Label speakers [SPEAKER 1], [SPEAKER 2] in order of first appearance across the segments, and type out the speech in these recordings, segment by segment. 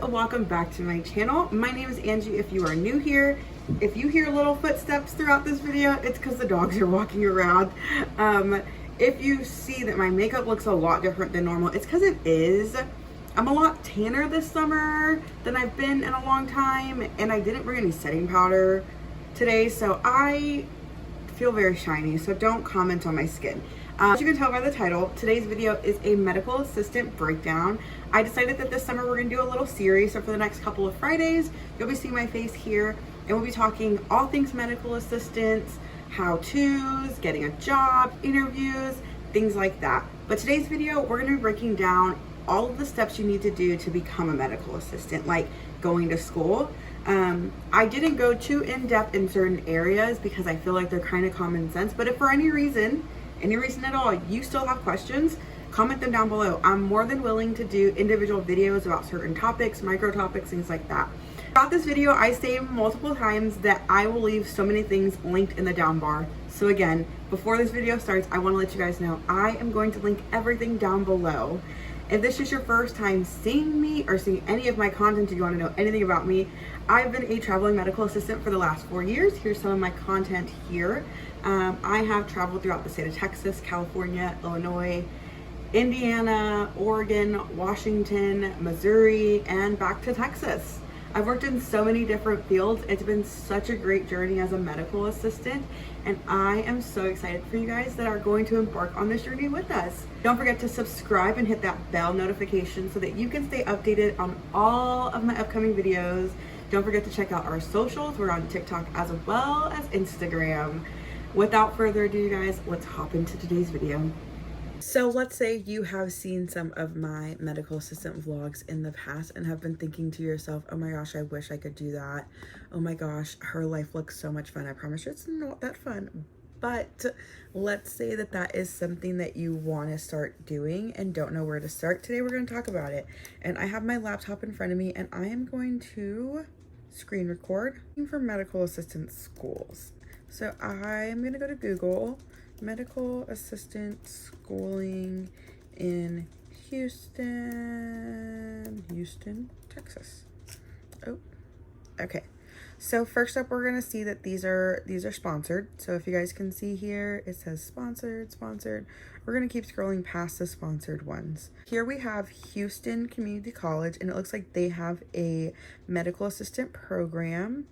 [SPEAKER 1] Welcome back to my channel. My name is Angie. If you are new here, if you hear little footsteps throughout this video, it's because the dogs are walking around. If you see that my makeup looks a lot different than normal, it's because it is. I'm a lot tanner this summer than I've been in a long time, and I didn't bring any setting powder today, so I feel very shiny, so don't comment on my skin. As you can tell by the title, today's video is a medical assistant breakdown. I decided that this summer we're gonna do a little series, so for the next couple of Fridays, you'll be seeing my face here, and we'll be talking all things medical assistants, how-tos, getting a job, interviews, things like that. But today's video, we're gonna be breaking down all of the steps you need to do to become a medical assistant, like going to school. I didn't go too in-depth in certain areas because I feel like they're kind of common sense, but if for any reason at all, you still have questions, comment them down below. I'm more than willing to do individual videos about certain topics, micro topics, things like that. Throughout this video, I say multiple times that I will leave so many things linked in the down bar. So again, before this video starts, I want to let you guys know I am going to link everything down below. If this is your first time seeing me or seeing any of my content, if you want to know anything about me, I've been a traveling medical assistant for the last 4 years. Here's some of my content here. I have traveled throughout the state of Texas, California, Illinois, Indiana, Oregon, Washington, Missouri, and back to Texas. I've worked in so many different fields. It's been such a great journey as a medical assistant, and I am so excited for you guys that are going to embark on this journey with us. Don't forget to subscribe and hit that bell notification so that you can stay updated on all of my upcoming videos. Don't forget to check out our socials. We're on TikTok as well as Instagram. Without further ado, you guys, let's hop into today's video. So let's say you have seen some of my medical assistant vlogs in the past and have been thinking to yourself, oh my gosh, I wish I could do that. Oh my gosh, her life looks so much fun. I promise you it's not that fun. But let's say that that is something that you want to start doing and don't know where to start. Today we're going to talk about it. And I have my laptop in front of me and I am going to screen record for medical assistant schools. So I'm going to go to Google, medical assistant schooling in Houston, Texas. Oh, okay. So first up, we're going to see that these are sponsored. So if you guys can see here, it says sponsored. We're going to keep scrolling past the sponsored ones. Here we have Houston Community College, and it looks like they have a medical assistant program.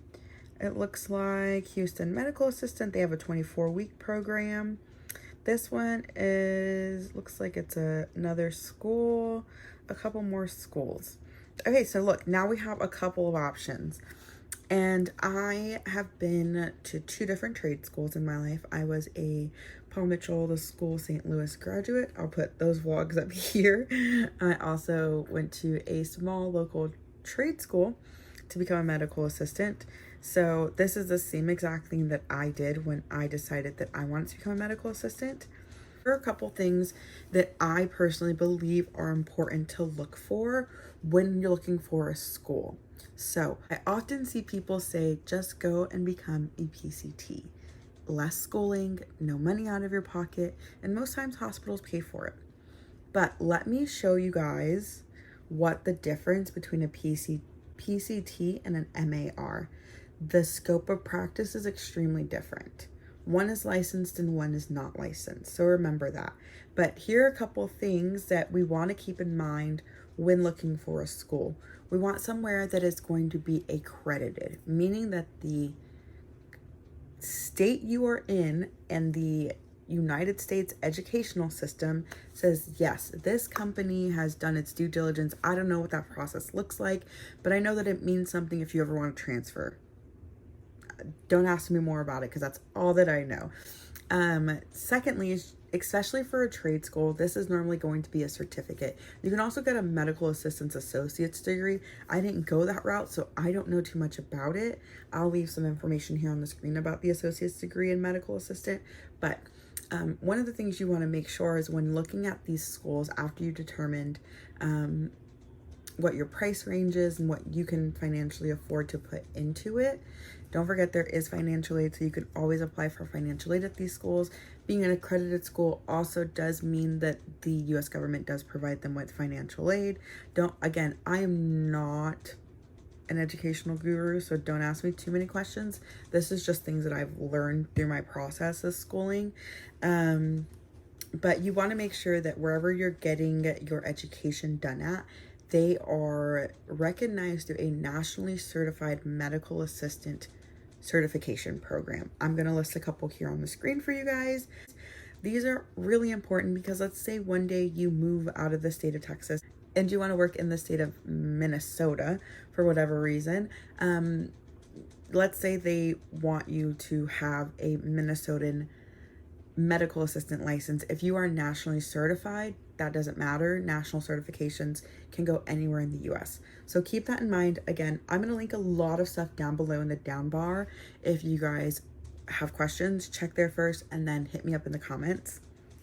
[SPEAKER 1] It looks like Houston Medical Assistant, they have a 24-week program. This one looks like it's another school, a couple more schools. Okay, so look, now we have a couple of options. And I have been to 2 different trade schools in my life. I was a Paul Mitchell, the school St. Louis graduate. I'll put those vlogs up here. I also went to a small local trade school to become a medical assistant. So this is the same exact thing that I did when I decided that I wanted to become a medical assistant. There are a couple things that I personally believe are important to look for when you're looking for a school. So I often see people say, just go and become a PCT. Less schooling, no money out of your pocket, and most times hospitals pay for it. But let me show you guys what the difference between a PCT and an MA are. The scope of practice is extremely different. One is licensed and one is not licensed. So remember that. But here are a couple things that we want to keep in mind when looking for a school. We want somewhere that is going to be accredited, meaning that the state you are in and the United States educational system says, yes, this company has done its due diligence. I don't know what that process looks like, but I know that it means something if you ever want to transfer. Don't ask me more about it because that's all that I know. Secondly, especially for a trade school, this is normally going to be a certificate. You can also get a medical assistance associate's degree. I didn't go that route, so I don't know too much about it. I'll leave some information here on the screen about the associate's degree in medical assistant. But one of the things you want to make sure is when looking at these schools after you determined what your price range is and what you can financially afford to put into it. Don't forget there is financial aid, so you can always apply for financial aid at these schools. Being an accredited school also does mean that the US government does provide them with financial aid. Again, I am not an educational guru, so don't ask me too many questions. This is just things that I've learned through my process of schooling. But you want to make sure that wherever you're getting your education done at, they are recognized through a nationally certified medical assistant certification program. I'm going to list a couple here on the screen for you guys. These are really important because let's say one day you move out of the state of Texas and you want to work in the state of Minnesota for whatever reason. Let's say they want you to have a Minnesotan medical assistant license. If you are nationally certified, that doesn't matter. National certifications can go anywhere in the US. So keep that in mind. Again, I'm going to link a lot of stuff down below in the down bar. If you guys have questions, check there first and then hit me up in the comments.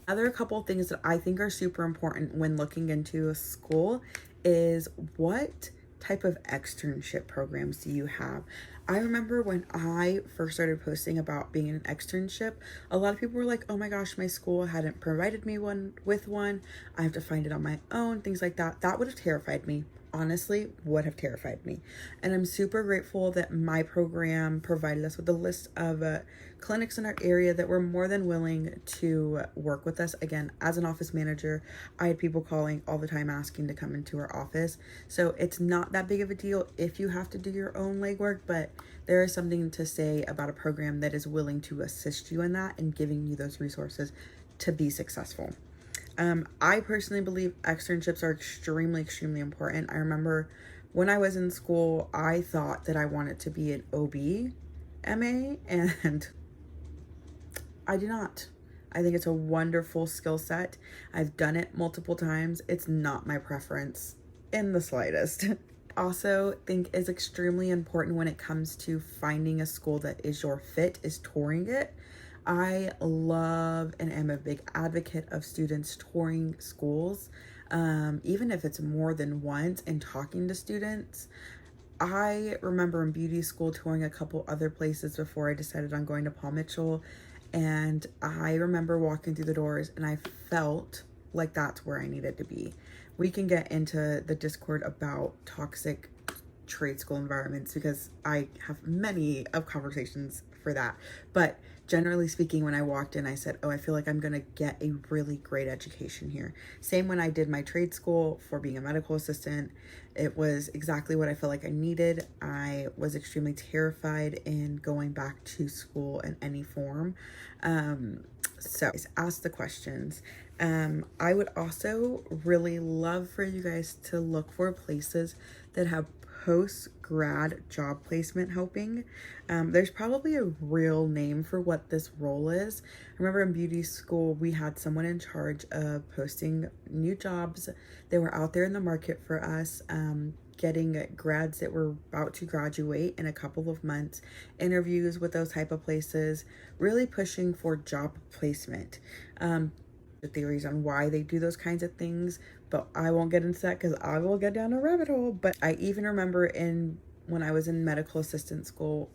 [SPEAKER 1] Other couple of things that I think are super important when looking into a school is what type of externship programs do you have? I remember when I first started posting about being in an externship, a lot of people were like, oh my gosh, my school hadn't provided me with one. I have to find it on my own, things like that. That would have terrified me. Honestly, would have terrified me. And I'm super grateful that my program provided us with a list of clinics in our area that were more than willing to work with us. Again, as an office manager, I had people calling all the time asking to come into our office. So it's not that big of a deal if you have to do your own legwork, but there is something to say about a program that is willing to assist you in that and giving you those resources to be successful. I personally believe externships are extremely important. I remember when I was in school, I thought that I wanted to be an OB MA, and I do not. I think it's a wonderful skill set. I've done it multiple times. It's not my preference in the slightest. Also think is extremely important when it comes to finding a school that is your fit is touring it. I love and am a big advocate of students touring schools, even if it's more than once, and talking to students. I remember in beauty school touring a couple other places before I decided on going to Paul Mitchell, and I remember walking through the doors and I felt like that's where I needed to be. We can get into the Discord about toxic trade school environments because I have many of conversations for that, but generally speaking, when I walked in, I said, oh, I feel like I'm gonna get a really great education here. Same when I did my trade school for being a medical assistant. It was exactly what I felt like I needed. I was extremely terrified in going back to school in any form. So ask the questions. I would also really love for you guys to look for places that have post-grad job placement helping. There's probably a real name for what this role is. I remember in beauty school, we had someone in charge of posting new jobs that were out there in the market for us, getting grads that were about to graduate in a couple of months, interviews with those type of places, really pushing for job placement. The theories on why they do those kinds of things, but I won't get into that because I will get down a rabbit hole. But I even remember when I was in medical assistant school,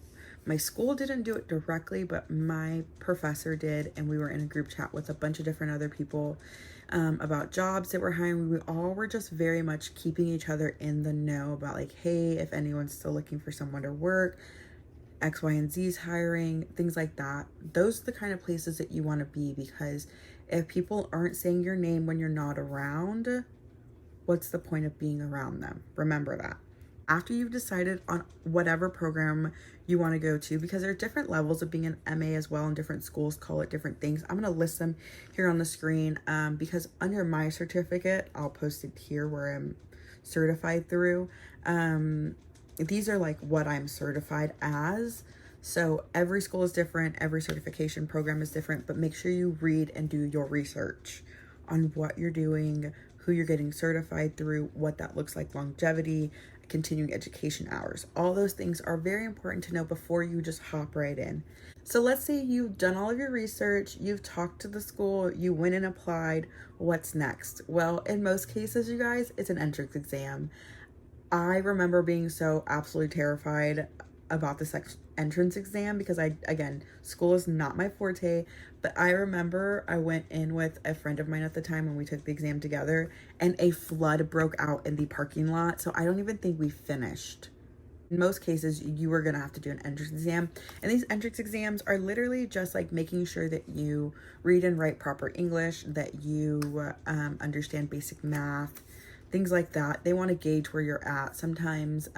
[SPEAKER 1] my school didn't do it directly, but my professor did, and we were in a group chat with a bunch of different other people about jobs that we're hiring. We all were just very much keeping each other in the know about like, hey, if anyone's still looking for someone to work, X, Y, and Z's hiring, things like that. Those are the kind of places that you want to be, because if people aren't saying your name when you're not around, what's the point of being around them? Remember that. After you've decided on whatever program you want to go to, because there are different levels of being an MA as well, and different schools call it different things. I'm going to list them here on the screen because under my certificate, I'll post it here where I'm certified through. These are like what I'm certified as. So every school is different, every certification program is different, but make sure you read and do your research on what you're doing, who you're getting certified through, what that looks like, longevity, continuing education hours. All those things are very important to know before you just hop right in. So let's say you've done all of your research, you've talked to the school, you went and applied. What's next? Well, in most cases, you guys, it's an entrance exam. I remember being so absolutely terrified about this entrance exam because again, school is not my forte, but I remember I went in with a friend of mine at the time when we took the exam together, and a flood broke out in the parking lot. So I don't even think we finished. In most cases, you are going to have to do an entrance exam. And these entrance exams are literally just like making sure that you read and write proper English, that you understand basic math, things like that. They want to gauge where you're at. Sometimes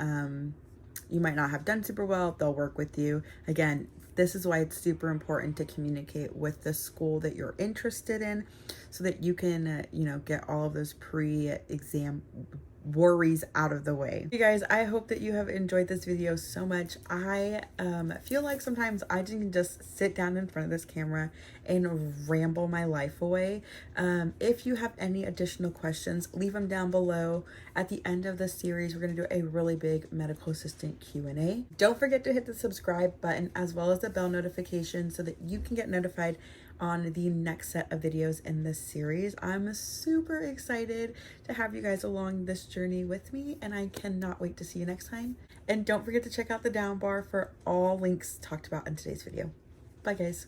[SPEAKER 1] you might not have done super well. They'll work with you. Again, this is why it's super important to communicate with the school that you're interested in so that you can, get all of those pre-exam worries out of the way. You guys, I hope that you have enjoyed this video so much. I feel like sometimes I can just sit down in front of this camera and ramble my life away. If you have any additional questions, leave them down below. At the end of the series, we're going to do a really big medical assistant Q&A. Don't forget to hit the subscribe button as well as the bell notification so that you can get notified on the next set of videos in this series. I'm super excited to have you guys along this journey with me, and I cannot wait to see you next time. And don't forget to check out the down bar for all links talked about in today's video. Bye guys.